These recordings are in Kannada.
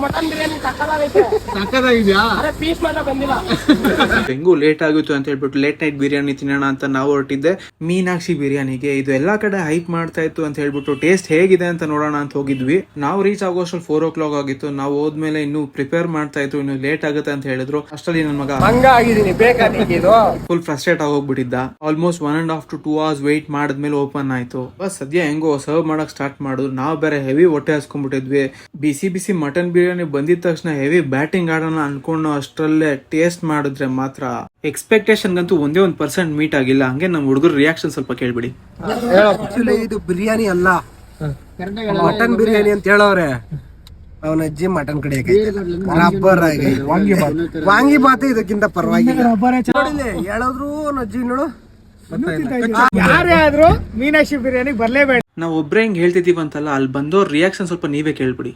ಮಟನ್ ಬಿರಿಯಾನಿ ಸಕ್ಕತ್ತಾಗಿದ್ಯಾ ಪೀಸ್ ಮಾತ್ರ ಬಂದಿಲ್ಲ. ಹೆಂಗೂ ಲೇಟ್ ಆಗಿತ್ತು ಅಂತ ಹೇಳ್ಬಿಟ್ಟು ಲೇಟ್ ನೈಟ್ ಬಿರಿಯಾನಿ ತಿನ್ನೋಣ ಅಂತ ನಾವು ಹೊರಟಿದ್ದೆ ಮೀನಾಕ್ಷಿ ಬಿರಿಯಾನಿಗೆ. ಇದು ಎಲ್ಲಾ ಕಡೆ ಹೈಪ್ ಮಾಡ್ತಾ ಇತ್ತು ಅಂತ ಹೇಳ್ಬಿಟ್ಟು ಟೇಸ್ಟ್ ಹೇಗಿದೆ ಅಂತ ನೋಡೋಣ ಅಂತ ಹೋಗಿದ್ವಿ. ನಾವು ರೀಚ್ ಆಗೋಷ್ಟ್ರಲ್ಲಿ 4 o'clock ಆಗಿತ್ತು. ನಾವು ಹೋದ್ಮೇಲೆ ಇನ್ನು ಪ್ರಿಪೇರ್ ಮಾಡ್ತಾ ಇತ್ತು, ಇನ್ನು ಲೇಟ್ ಆಗುತ್ತೆ ಅಂತ ಹೇಳಿದ್ರು. ಅಷ್ಟರಲ್ಲಿ ನನ್ನ ಮಗ ಫುಲ್ ಫ್ರಸ್ಟ್ರೇಟ್ ಆಗಿ ಹೋಗ್ಬಿಟ್ಟಿದ್ದ. ಆಲ್ಮೋಸ್ಟ್ 1.5 to 2 hours ವೇಟ್ ಮಾಡಿದ್ಮೇಲೆ ಓಪನ್ ಆಯ್ತು. ಬಸ್ ಸದ್ಯ ಹೆಂಗೋ ಸರ್ವ್ ಮಾಡಕ್ ಸ್ಟಾರ್ಟ್ ಮಾಡಿದ್ರು. ನಾವು ಬೇರೆ ಹೆವಿ ಹೊಟ್ಟೆ ಹಾಸ್ಕೊಂಡ್ಬಿಟ್ಟಿದ್ವಿ. ಬಿಸಿ ಬಿಸಿ ಮಟನ್ ಬಿರಿಯಾನಿ ಬಂದಿದ ತಕ್ಷಣ ಹೆವಿ ಬ್ಯಾಟಿಂಗ್ ಆಡೋಣ ಅನ್ಕೊಂಡು ಅಷ್ಟರಲ್ಲೇ ಟೇಸ್ಟ್ ಮಾಡಿದ್ರೆ ಮಾತ್ರ ಎಕ್ಸ್ಪೆಕ್ಟೇಷನ್ ಗಂತೂ 1% ಮೀಟ್ ಆಗಿಲ್ಲ. ಹಂಗೆ ನಮ್ ಹುಡುಗರ ರಿಯಾಕ್ಷನ್ ಸ್ವಲ್ಪ ಕೇಳ್ಬಿಡಿ. ಇದು ಬಿರಿಯಾನಿ ಅಲ್ಲ, ಮಟನ್ ಬಿರಿಯಾನಿ ಅಂತ ಹೇಳೋರೆ. ಅವನ ಅಜ್ಜಿ ಮಟನ್ ಕಡೆ ರಬ್ಬರ್ ಆಗಿ ವಾಂಗಿ ಬಾತ್ ಇದಕ್ಕಿಂತ ಪರವಾಗಿಲ್ಲ. ಹೇಳಿದ್ರು ಅವನ ಅಜ್ಜಿ ನೋಡು, ಯಾರೇ ಆದ್ರೂ ಮೀನಾಕ್ಷಿ ಬಿರಿಯಾನಿ ಬರ್ಲೇಬೇಡ. ನಾವು ಒಬ್ರೇ ಹಿಂಗ್ ಹೇಳ್ತಿದೀವಂತಲ್ಲ, ಅಲ್ಲಿ ಬಂದೋರ್ ರಿಯಾಕ್ಷನ್ ಸ್ವಲ್ಪ ನೀವೇ ಕೇಳ್ಬಿಡಿ.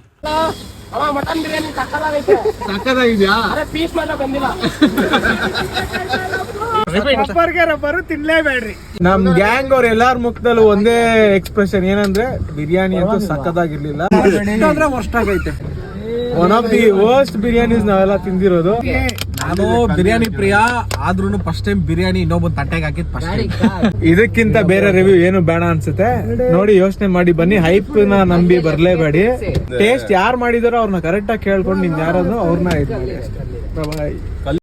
ಮಟನ್ ಬಿರಿಯಾನಿ ಸಕ್ಕತ್ತಾಗಿದ್ಯಾ ಪೀಸ್ ಮಾತ್ರ ಬಂದಿಲ್ಲ. ರಬ್ಬರು ತಿನ್ಲೇಬೇಡ್ರಿ. ನಮ್ ಗ್ಯಾಂಗ್ ಅವ್ರ ಎಲ್ಲಾರ ಮುಖದಲ್ಲೂ ಒಂದೇ ಎಕ್ಸ್ಪ್ರೆಷನ್ ಏನಂದ್ರೆ ಬಿರಿಯಾನಿ ಅಂತೂ ಸಕ್ಕತ್ತಾಗಿರ್ಲಿಲ್ಲ, ಅಂದ್ರೆ ವರ್ಸ್ಟ್ ಆಗೈತೆ. One of the worst biryanis ನಾವೆಲ್ಲ ತಿಂದಿರೋದು. ನಾನು ಬಿರಿಯಾನಿ ಪ್ರಿಯ ಆದ್ರೂ ಫಸ್ಟ್ ಟೈಮ್ ಬಿರಿಯಾನಿ ಇನ್ನೊಬ್ಬ ತಟ್ಟೆಗೆ ಹಾಕಿದ್ ಫಸ್ಟ್. ಇದಕ್ಕಿಂತ ಬೇರೆ ರಿವ್ಯೂ ಏನು ಬೇಡ ಅನ್ಸುತ್ತೆ. ನೋಡಿ ಯೋಚನೆ ಮಾಡಿ ಬನ್ನಿ, ಹೈಪ್ ನ ನಂಬಿ ಬರ್ಲೇಬೇಡಿ. ಟೇಸ್ಟ್ ಯಾರು ಮಾಡಿದಾರೋ ಅವ್ರನ್ನ ಕರೆಕ್ಟ್ ಆಗಿ ಕೇಳ್ಕೊಂಡು ನಿಮ್ ಯಾರನ್ನು ಅವ್ರನ್ನ